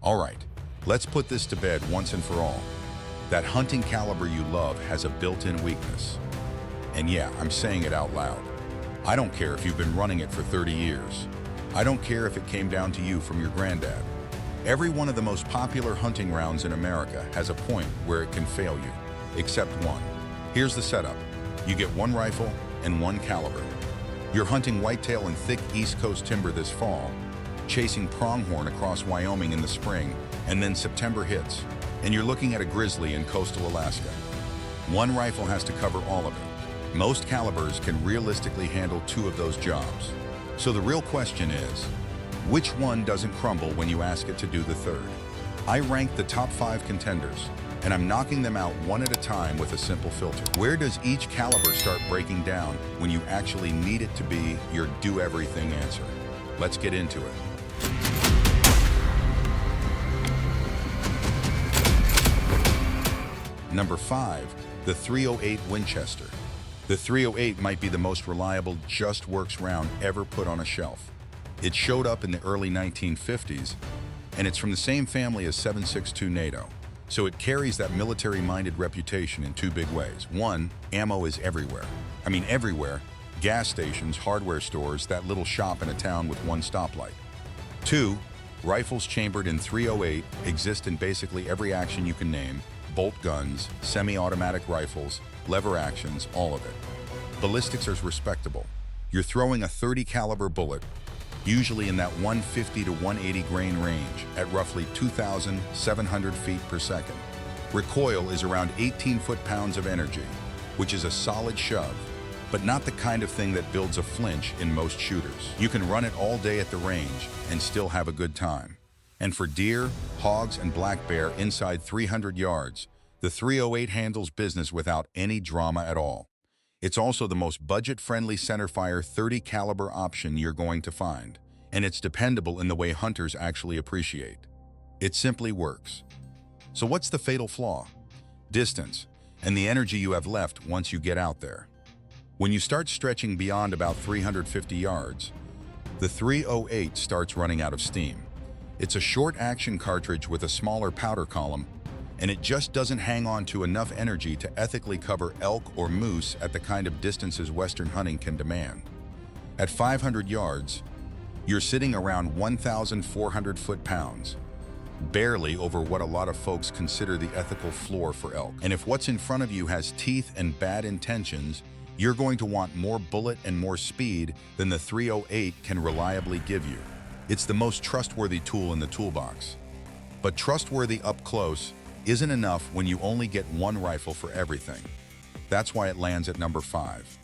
All right, let's put this to bed once and for all. That hunting caliber you love has a built-in weakness. And yeah, I'm saying it out loud. I don't care if you've been running it for 30 years. I don't care if it came down to you from your granddad. Every one of the most popular hunting rounds in America has a point where it can fail you, except one. Here's the setup. You get one rifle and one caliber. You're hunting whitetail in thick East Coast timber this fall, chasing pronghorn across Wyoming in the spring, and then September hits, and you're looking at a grizzly in coastal Alaska. One rifle has to cover all of it. Most calibers can realistically handle two of those jobs. So the real question is, which one doesn't crumble when you ask it to do the third? I ranked the top 5 contenders, and I'm knocking them out one at a time with a simple filter. Where does each caliber start breaking down when you actually need it to be your do-everything answer? Let's get into it. Number 5, the .308 Winchester. The .308 might be the most reliable just works round ever put on a shelf. It showed up in the early 1950s, and it's from the same family as .762 NATO. So it carries that military-minded reputation in two big ways. One, ammo is everywhere. I mean everywhere. Gas stations, hardware stores, that little shop in a town with one stoplight. Two, rifles chambered in .308 exist in basically every action you can name. Bolt guns, semi-automatic rifles, lever actions, all of it. Ballistics are respectable. You're throwing a .30 caliber bullet, usually in that 150 to 180 grain range at roughly 2,700 feet per second. Recoil is around 18 foot-pounds of energy, which is a solid shove, but not the kind of thing that builds a flinch in most shooters. You can run it all day at the range and still have a good time. And for deer, hogs, and black bear inside 300 yards, the .308 handles business without any drama at all. It's also the most budget-friendly centerfire .30 caliber option you're going to find, and it's dependable in the way hunters actually appreciate. It simply works. So what's the fatal flaw? Distance, and the energy you have left once you get out there. When you start stretching beyond about 350 yards, the .308 starts running out of steam. It's a short-action cartridge with a smaller powder column, and it just doesn't hang on to enough energy to ethically cover elk or moose at the kind of distances Western hunting can demand. At 500 yards, you're sitting around 1,400 foot-pounds, barely over what a lot of folks consider the ethical floor for elk. And if what's in front of you has teeth and bad intentions, you're going to want more bullet and more speed than the .308 can reliably give you. It's the most trustworthy tool in the toolbox. But trustworthy up close isn't enough when you only get one rifle for everything. That's why it lands at number 5.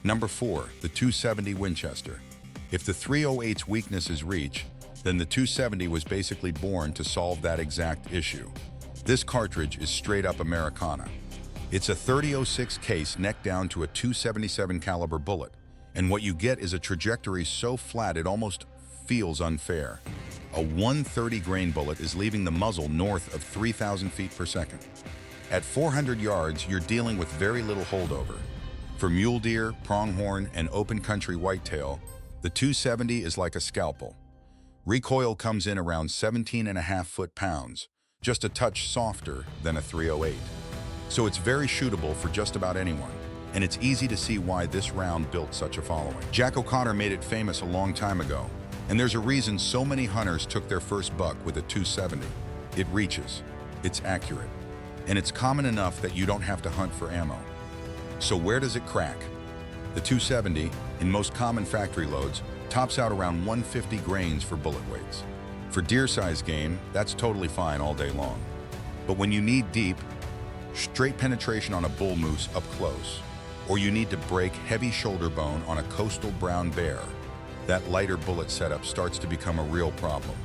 Number 4, the .270 Winchester. If the .308's weakness is reach, then the .270 was basically born to solve that exact issue. This cartridge is straight up Americana. It's a .30-06 case neck down to a .277 caliber bullet, and what you get is a trajectory so flat it almost feels unfair. A 130 grain bullet is leaving the muzzle north of 3,000 feet per second. At 400 yards, you're dealing with very little holdover. For mule deer, pronghorn, and open country whitetail, the .270 is like a scalpel. Recoil comes in around 17.5 foot-pounds, just a touch softer than a .308. So it's very shootable for just about anyone, and it's easy to see why this round built such a following. Jack O'Connor made it famous a long time ago, and there's a reason so many hunters took their first buck with a .270. It reaches, it's accurate, and it's common enough that you don't have to hunt for ammo. So where does it crack? The .270, in most common factory loads, tops out around 150 grains for bullet weights. For deer-sized game, that's totally fine all day long. But when you need deep, straight penetration on a bull moose up close, or you need to break heavy shoulder bone on a coastal brown bear, that lighter bullet setup starts to become a real problem.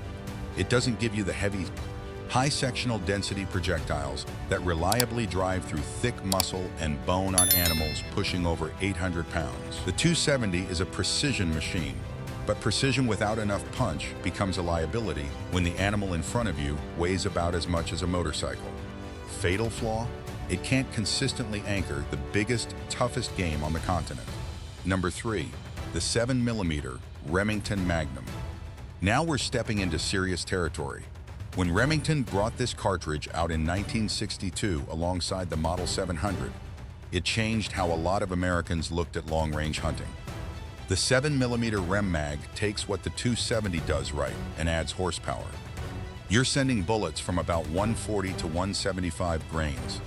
It doesn't give you the heavy, high sectional density projectiles that reliably drive through thick muscle and bone on animals pushing over 800 pounds. The .270 is a precision machine, but precision without enough punch becomes a liability when the animal in front of you weighs about as much as a motorcycle. Fatal flaw? It can't consistently anchor the biggest, toughest game on the continent. Number 3, the 7mm Remington Magnum. Now we're stepping into serious territory. When Remington brought this cartridge out in 1962 alongside the Model 700, it changed how a lot of Americans looked at long-range hunting. The 7mm Rem Mag takes what the 270 does right and adds horsepower. You're sending bullets from about 140 to 175 grains,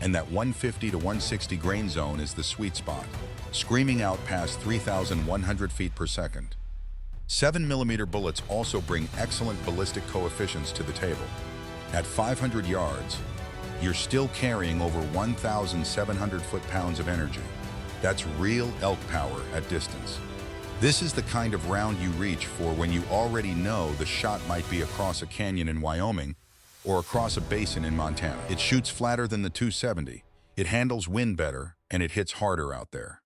and that 150 to 160 grain zone is the sweet spot, screaming out past 3,100 feet per second. 7mm bullets also bring excellent ballistic coefficients to the table. At 500 yards, you're still carrying over 1,700 foot-pounds of energy. That's real elk power at distance. This is the kind of round you reach for when you already know the shot might be across a canyon in Wyoming or across a basin in Montana. It shoots flatter than the 270, it handles wind better, and it hits harder out there.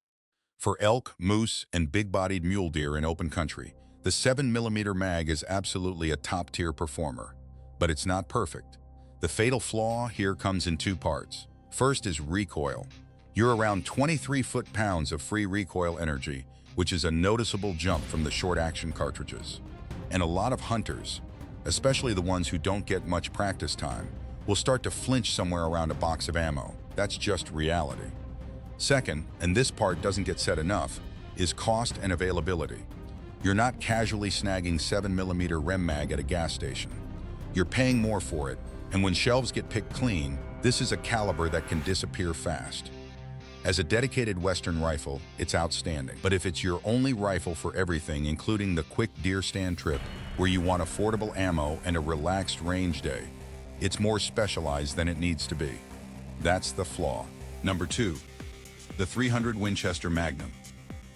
For elk, moose, and big-bodied mule deer in open country, the 7mm mag is absolutely a top-tier performer. But it's not perfect. The fatal flaw here comes in two parts. First is recoil. You're around 23 foot-pounds of free recoil energy, which is a noticeable jump from the short-action cartridges. And a lot of hunters, especially the ones who don't get much practice time, will start to flinch somewhere around a box of ammo. That's just reality. Second, and this part doesn't get said enough, is cost and availability. You're not casually snagging 7mm Rem Mag at a gas station. You're paying more for it, and when shelves get picked clean, this is a caliber that can disappear fast. As a dedicated Western rifle, it's outstanding. But if it's your only rifle for everything, including the quick deer stand trip, where you want affordable ammo and a relaxed range day, it's more specialized than it needs to be. That's the flaw. Number 2. The 300 Winchester Magnum.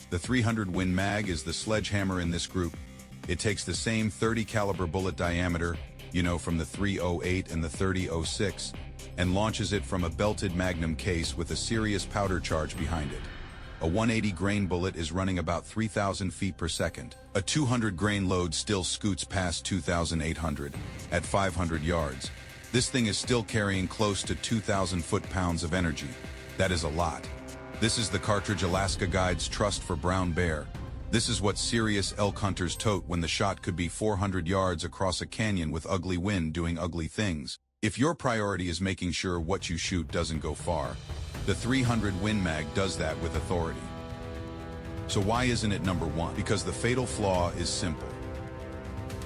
The 300 Win Mag is the sledgehammer in this group. It takes the same 30 caliber bullet diameter, from the 308 and the 3006, and launches it from a belted Magnum case with a serious powder charge behind it. A 180 grain bullet is running about 3,000 feet per second. A 200 grain load still scoots past 2,800 at 500 yards. This thing is still carrying close to 2,000 foot-pounds of energy. That is a lot. This is the cartridge Alaska guides trust for brown bear. This is what serious elk hunters tote when the shot could be 400 yards across a canyon with ugly wind doing ugly things. If your priority is making sure what you shoot doesn't go far, the 300 Win Mag does that with authority. So why isn't it number 1? Because the fatal flaw is simple.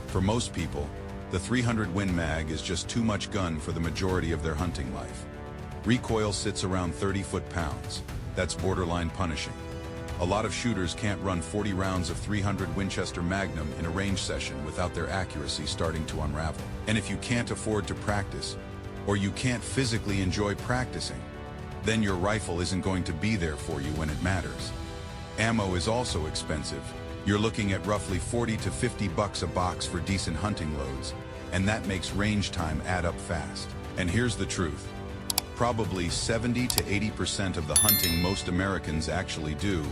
For most people, the 300 Win Mag is just too much gun for the majority of their hunting life. Recoil sits around 30 foot-pounds. That's borderline punishing. A lot of shooters can't run 40 rounds of 300 Winchester Magnum in a range session without their accuracy starting to unravel. And if you can't afford to practice, or you can't physically enjoy practicing, then your rifle isn't going to be there for you when it matters. Ammo is also expensive. You're looking at roughly 40 to 50 bucks a box for decent hunting loads, and that makes range time add up fast. And here's the truth. Probably 70 to 80% of the hunting most Americans actually do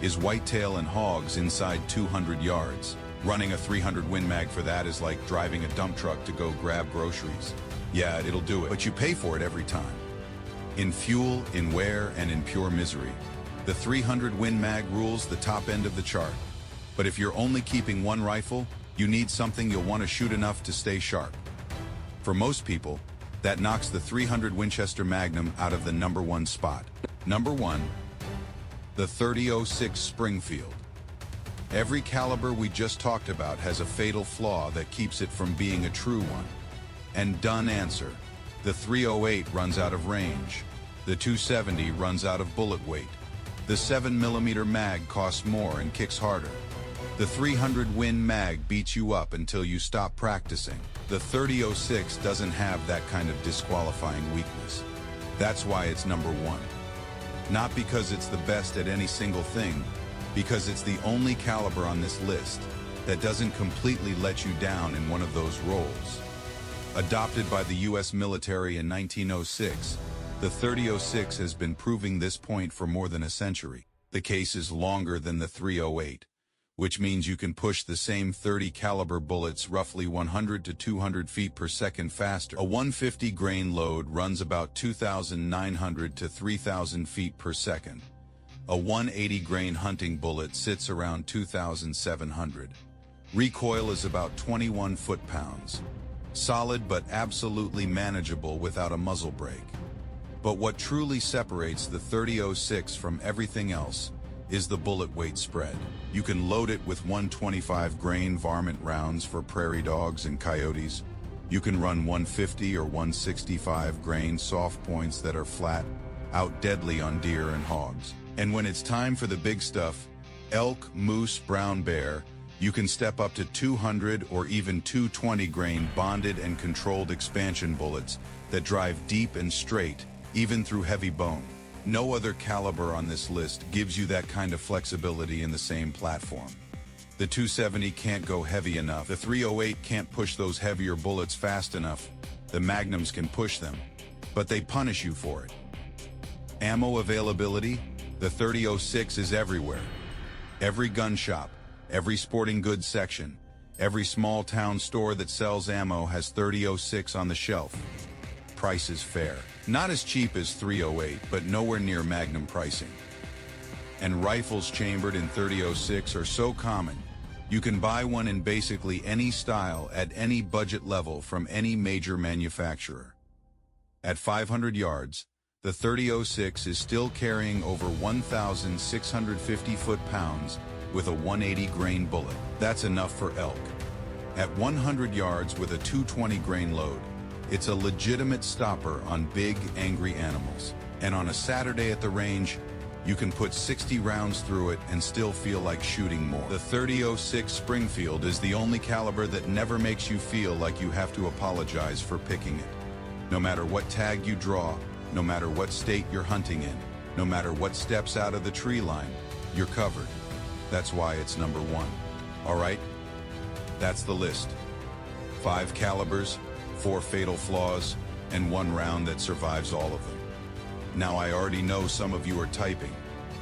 is whitetail and hogs inside 200 yards. Running a 300 Win Mag for that is like driving a dump truck to go grab groceries. Yeah, it'll do it, but you pay for it every time. In fuel, in wear, and in pure misery. The 300 Win Mag rules the top end of the chart. But if you're only keeping one rifle, you need something you'll want to shoot enough to stay sharp. For most people, that knocks the 300 Winchester Magnum out of the number 1 spot. Number 1, the 3006 Springfield. Every caliber we just talked about has a fatal flaw that keeps it from being a true one. And done answer. The 308 runs out of range. The 270 runs out of bullet weight. The 7mm mag costs more and kicks harder. The 300 Win Mag beats you up until you stop practicing. The 3006 doesn't have that kind of disqualifying weakness. That's why it's number 1. Not because it's the best at any single thing, because it's the only caliber on this list that doesn't completely let you down in one of those roles. Adopted by the U.S. military in 1906, the 3006 has been proving this point for more than a century. The case is longer than the 308. Which means you can push the same 30 caliber bullets roughly 100 to 200 feet per second faster. A 150 grain load runs about 2,900 to 3,000 feet per second. A 180 grain hunting bullet sits around 2,700. Recoil is about 21 foot-pounds. Solid but absolutely manageable without a muzzle brake. But what truly separates the 30-06 from everything else is the bullet weight spread. You can load it with 125 grain varmint rounds for prairie dogs and coyotes. You can run 150 or 165 grain soft points that are flat out deadly on deer and hogs. And when it's time for the big stuff, elk, moose, brown bear, you can step up to 200 or even 220 grain bonded and controlled expansion bullets that drive deep and straight, even through heavy bone. No other caliber on this list gives you that kind of flexibility in the same platform. The 270 can't go heavy enough. The 308 can't push those heavier bullets fast enough. The Magnums can push them, but they punish you for it. Ammo availability, the 30-06 is everywhere. Every gun shop, every sporting goods section, every small town store that sells ammo has 30-06 on the shelf. Price is fair. Not as cheap as 308, but nowhere near Magnum pricing. And rifles chambered in 30-06 are so common, you can buy one in basically any style at any budget level from any major manufacturer. At 500 yards, the 30-06 is still carrying over 1,650 foot-pounds with a 180 grain bullet. That's enough for elk. At 100 yards with a 220 grain load, it's a legitimate stopper on big, angry animals. And on a Saturday at the range, you can put 60 rounds through it and still feel like shooting more. The 30-06 Springfield is the only caliber that never makes you feel like you have to apologize for picking it. No matter what tag you draw, no matter what state you're hunting in, no matter what steps out of the tree line, you're covered. That's why it's number one. All right? That's the list. 5 calibers, 4 fatal flaws, and 1 round that survives all of them. Now I already know some of you are typing,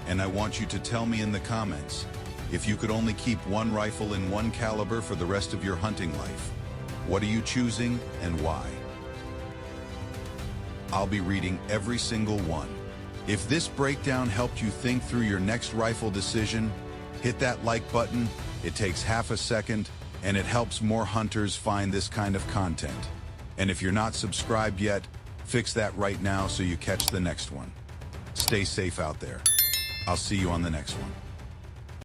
and I want you to tell me in the comments, if you could only keep 1 rifle in 1 caliber for the rest of your hunting life, what are you choosing and why? I'll be reading every single one. If this breakdown helped you think through your next rifle decision, hit that like button. It takes half a second, and it helps more hunters find this kind of content. And if you're not subscribed yet, fix that right now so you catch the next one. Stay safe out there. I'll see you on the next one.